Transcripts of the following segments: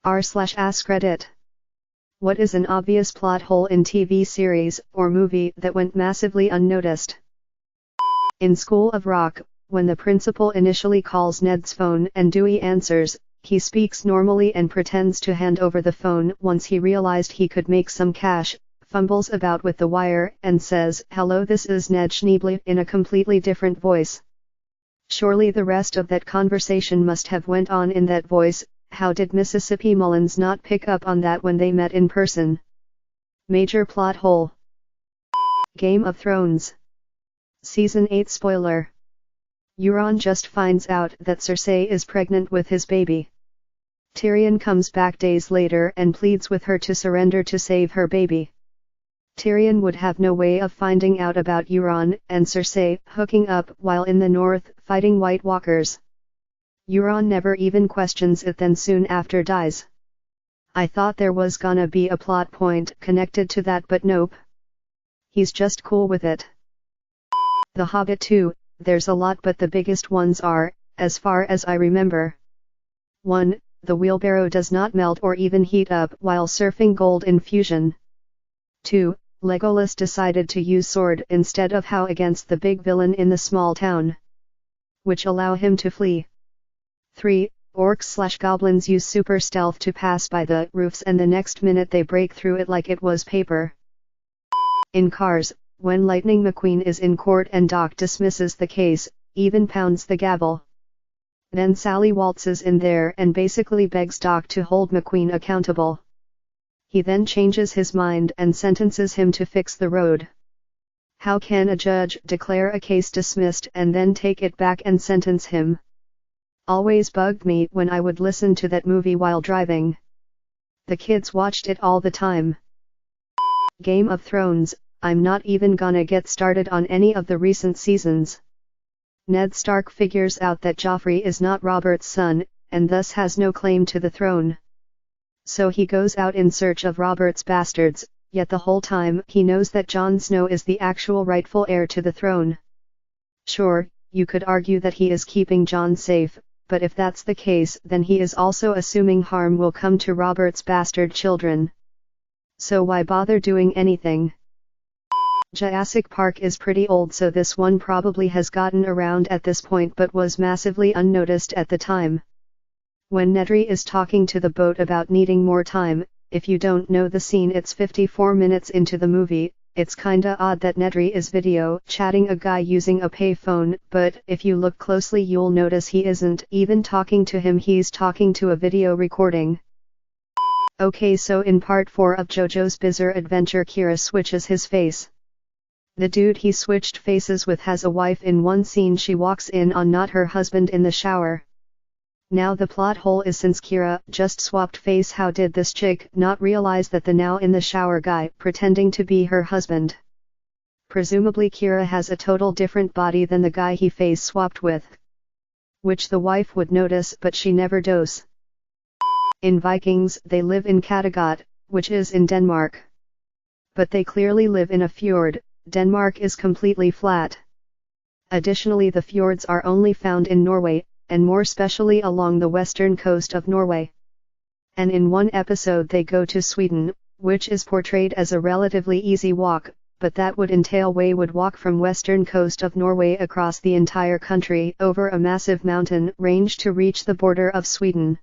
r/AskReddit. What is an obvious plot hole in TV series or movie that went massively unnoticed? In School of Rock, when the principal initially calls Ned's phone and Dewey answers, he speaks normally and pretends to hand over the phone once he realized he could make some cash, fumbles about with the wire and says, "Hello, this is Ned Schneebly," in a completely different voice. Surely the rest of that conversation must have went on in that voice. How did Mississippi Mullins not pick up on that when they met in person? Major plot hole. Game of Thrones. Season 8 spoiler. Euron just finds out that Cersei is pregnant with his baby. Tyrion comes back days later and pleads with her to surrender to save her baby. Tyrion would have no way of finding out about Euron and Cersei hooking up while in the north fighting White Walkers. Euron never even questions it, then soon after dies. I thought there was gonna be a plot point connected to that, but nope. He's just cool with it. The Hobbit 2, there's a lot, but the biggest ones are, as far as I remember. 1. The wheelbarrow does not melt or even heat up while surfing gold infusion. 2. Legolas decided to use sword instead of how against the big villain in the small town, which allow him to flee. 3. Orcs/goblins use super stealth to pass by the roofs and the next minute they break through it like it was paper. In Cars, when Lightning McQueen is in court and Doc dismisses the case, even pounds the gavel. Then Sally waltzes in there and basically begs Doc to hold McQueen accountable. He then changes his mind and sentences him to fix the road. How can a judge declare a case dismissed and then take it back and sentence him? Always bugged me when I would listen to that movie while driving. The kids watched it all the time. Game of Thrones. I'm not even gonna get started on any of the recent seasons. Ned Stark figures out that Joffrey is not Robert's son, and thus has no claim to the throne. So he goes out in search of Robert's bastards, yet the whole time he knows that Jon Snow is the actual rightful heir to the throne. Sure, you could argue that he is keeping Jon safe, but if that's the case, then he is also assuming harm will come to Robert's bastard children. So why bother doing anything? Jurassic Park is pretty old, so this one probably has gotten around at this point but was massively unnoticed at the time. When Nedry is talking to the boat about needing more time, if you don't know the scene, it's 54 minutes into the movie. It's kinda odd that Nedry is video chatting a guy using a payphone, but if you look closely you'll notice he isn't even talking to him, he's talking to a video recording. Okay, so in part 4 of JoJo's Bizarre Adventure, Kira switches his face. The dude he switched faces with has a wife in one scene she walks in on, not her husband in the shower. Now the plot hole is, since Kira just swapped face, how did this chick not realize that the now in the shower guy pretending to be her husband? Presumably Kira has a total different body than the guy he face swapped with, which the wife would notice, but she never does. In Vikings they live in Kattegat, which is in Denmark. But they clearly live in a fjord. Denmark is completely flat. Additionally, the fjords are only found in Norway, and more specially along the western coast of Norway. And in one episode they go to Sweden, which is portrayed as a relatively easy walk, but that would entail they would walk from western coast of Norway across the entire country over a massive mountain range to reach the border of Sweden.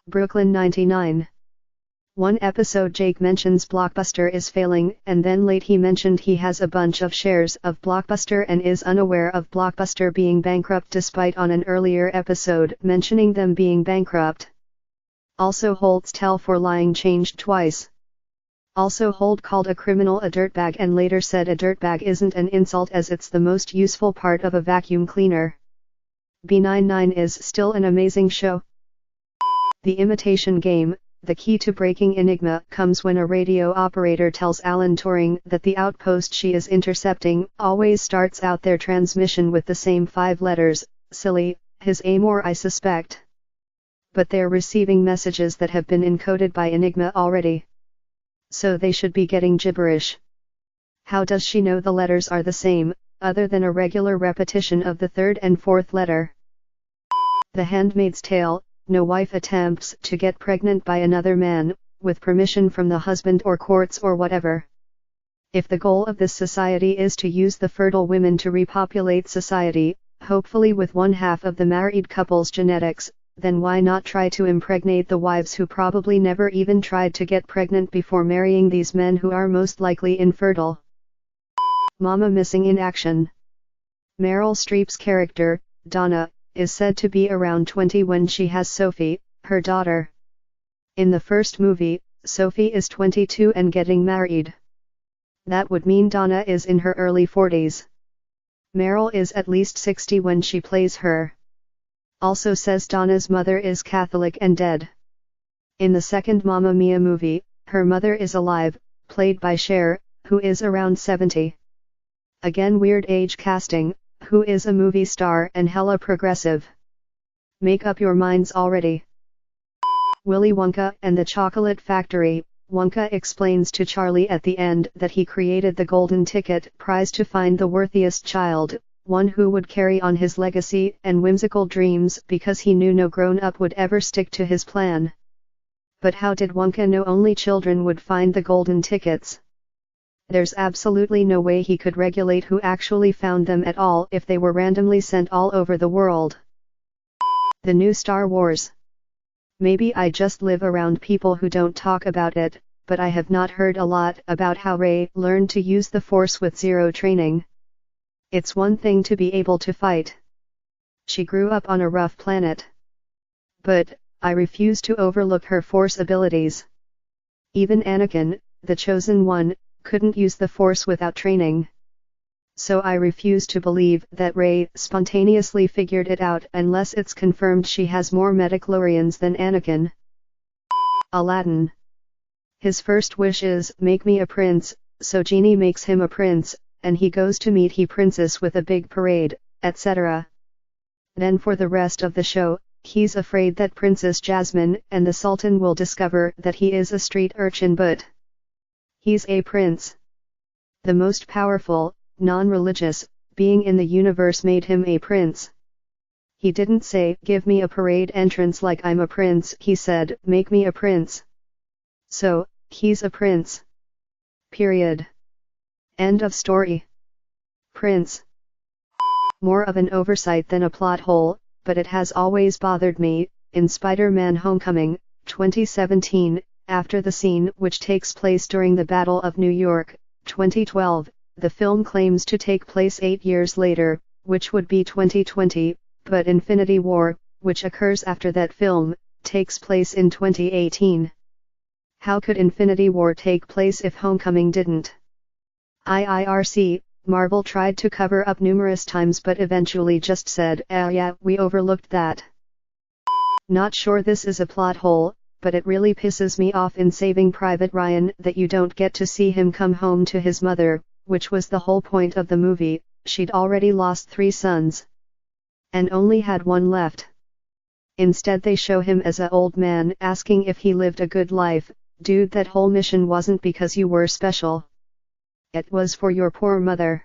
Brooklyn 99. One episode Jake mentions Blockbuster is failing, and then late he mentioned he has a bunch of shares of Blockbuster and is unaware of Blockbuster being bankrupt, despite on an earlier episode mentioning them being bankrupt. Also Holt's tell for lying changed twice. Also Holt called a criminal a dirtbag and later said a dirtbag isn't an insult as it's the most useful part of a vacuum cleaner. B99 is still an amazing show. The Imitation Game. The key to breaking Enigma comes when a radio operator tells Alan Turing that the outpost she is intercepting always starts out their transmission with the same 5 letters. Silly, his aim, or I suspect. But they're receiving messages that have been encoded by Enigma already. So they should be getting gibberish. How does she know the letters are the same, other than a regular repetition of the 3rd and 4th letter? The Handmaid's Tale. no wife attempts to get pregnant by another man, with permission from the husband or courts or whatever. If the goal of this society is to use the fertile women to repopulate society, hopefully with one half of the married couple's genetics, then why not try to impregnate the wives who probably never even tried to get pregnant before marrying these men who are most likely infertile? Mama missing in action. Meryl Streep's character, Donna, is said to be around 20 when she has Sophie, her daughter. In the first movie, Sophie is 22 and getting married. That would mean Donna is in her early 40s. Meryl is at least 60 when she plays her. Also says Donna's mother is Catholic and dead. In the second Mamma Mia movie, her mother is alive, played by Cher, who is around 70. Again weird age casting, who is a movie star and hella progressive. Make up your minds already. Willy Wonka and the Chocolate Factory. Wonka explains to Charlie at the end that he created the golden ticket prize to find the worthiest child, one who would carry on his legacy and whimsical dreams because he knew no grown-up would ever stick to his plan. But how did Wonka know only children would find the golden tickets? There's absolutely no way he could regulate who actually found them at all if they were randomly sent all over the world. The new Star Wars. Maybe I just live around people who don't talk about it, but I have not heard a lot about how Rey learned to use the Force with zero training. It's one thing to be able to fight. She grew up on a rough planet. But I refuse to overlook her Force abilities. Even Anakin, the chosen one, couldn't use the Force without training. So I refuse to believe that Rey spontaneously figured it out unless it's confirmed she has more midichlorians than Anakin. Aladdin. His first wish is, make me a prince, so Genie makes him a prince, and he goes to meet he princess with a big parade, etc. Then for the rest of the show, he's afraid that Princess Jasmine and the Sultan will discover that he is a street urchin, but he's a prince. The most powerful, non-religious, being in the universe made him a prince. He didn't say, give me a parade entrance like I'm a prince, he said, make me a prince. So, he's a prince. Period. End of story. Prince. More of an oversight than a plot hole, but it has always bothered me. In Spider-Man Homecoming, 2017, after the scene which takes place during the Battle of New York, 2012, the film claims to take place 8 years later, which would be 2020, but Infinity War, which occurs after that film, takes place in 2018. How could Infinity War take place if Homecoming didn't? IIRC, Marvel tried to cover up numerous times but eventually just said, yeah, we overlooked that. Not sure this is a plot hole, but it really pisses me off in Saving Private Ryan that you don't get to see him come home to his mother, which was the whole point of the movie. She'd already lost 3 sons. And only had one left. Instead they show him as a old man asking if he lived a good life. Dude, that whole mission wasn't because you were special. It was for your poor mother.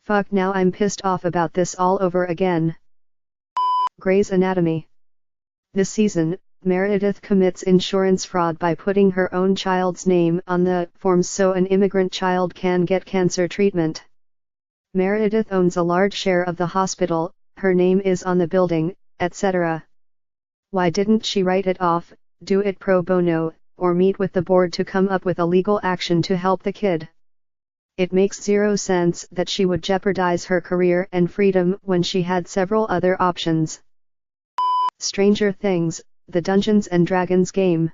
Fuck, now I'm pissed off about this all over again. Grey's Anatomy. This season, Meredith commits insurance fraud by putting her own child's name on the forms so an immigrant child can get cancer treatment. Meredith owns a large share of the hospital, her name is on the building, etc. Why didn't she write it off, do it pro bono, or meet with the board to come up with a legal action to help the kid? It makes zero sense that she would jeopardize her career and freedom when she had several other options. Stranger Things, the Dungeons and Dragons game.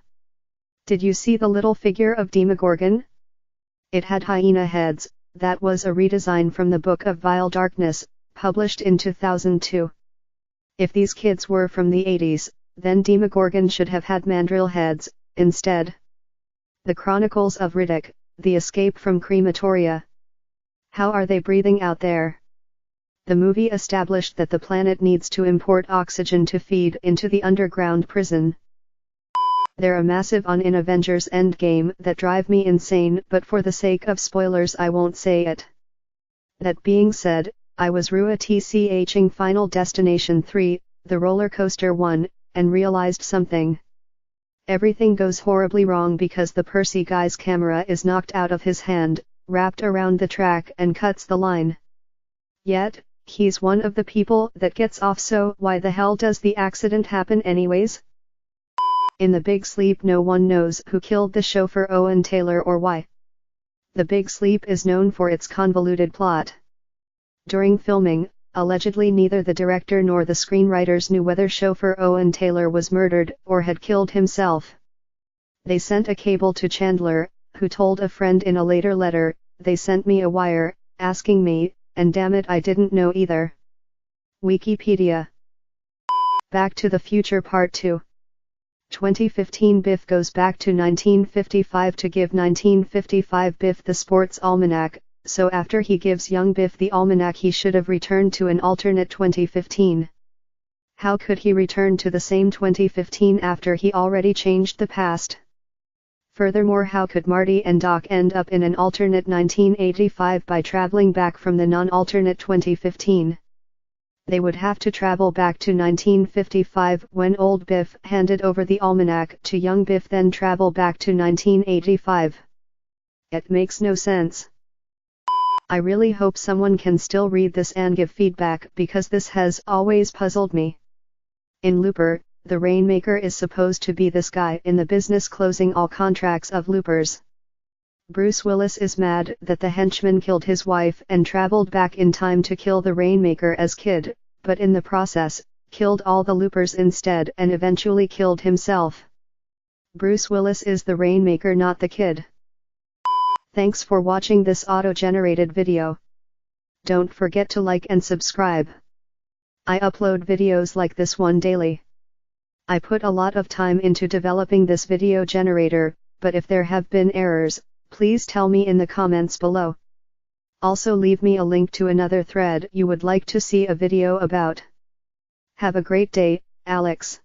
Did you see the little figure of Demogorgon? It had hyena heads. That was a redesign from the Book of Vile Darkness, published in 2002. If these kids were from the 80s, then Demogorgon should have had mandrill heads, instead. The Chronicles of Riddick, the escape from crematoria. How are they breathing out there? The movie established that the planet needs to import oxygen to feed into the underground prison. They're a massive on in Avengers Endgame that drive me insane, but for the sake of spoilers I won't say it. That being said, I was TCHing Final Destination 3, the roller coaster one, and realized something. Everything goes horribly wrong because the Percy guy's camera is knocked out of his hand, wrapped around the track and cuts the line. Yet, he's one of the people that gets off, so why the hell does the accident happen anyways? In The Big Sleep, no one knows who killed the chauffeur Owen Taylor or why. The Big Sleep is known for its convoluted plot. During filming, allegedly neither the director nor the screenwriters knew whether chauffeur Owen Taylor was murdered or had killed himself. They sent a cable to Chandler, who told a friend in a later letter, "They sent me a wire, asking me, and damn it I didn't know either." Wikipedia. Back to the Future Part 2. 2015 Biff goes back to 1955 to give 1955 Biff the sports almanac, so after he gives young Biff the almanac he should have returned to an alternate 2015. How could he return to the same 2015 after he already changed the past? Furthermore, how could Marty and Doc end up in an alternate 1985 by traveling back from the non-alternate 2015? They would have to travel back to 1955 when old Biff handed over the almanac to young Biff, then travel back to 1985. It makes no sense. I really hope someone can still read this and give feedback because this has always puzzled me. In Looper, the Rainmaker is supposed to be this guy in the business closing all contracts of loopers. Bruce Willis is mad that the henchman killed his wife and traveled back in time to kill the Rainmaker as kid, but in the process, killed all the loopers instead and eventually killed himself. Bruce Willis is the Rainmaker, not the kid. Thanks for watching this auto-generated video. Don't forget to like and subscribe. I upload videos like this one daily. I put a lot of time into developing this video generator, but if there have been errors, please tell me in the comments below. Also leave me a link to another thread you would like to see a video about. Have a great day, Alex.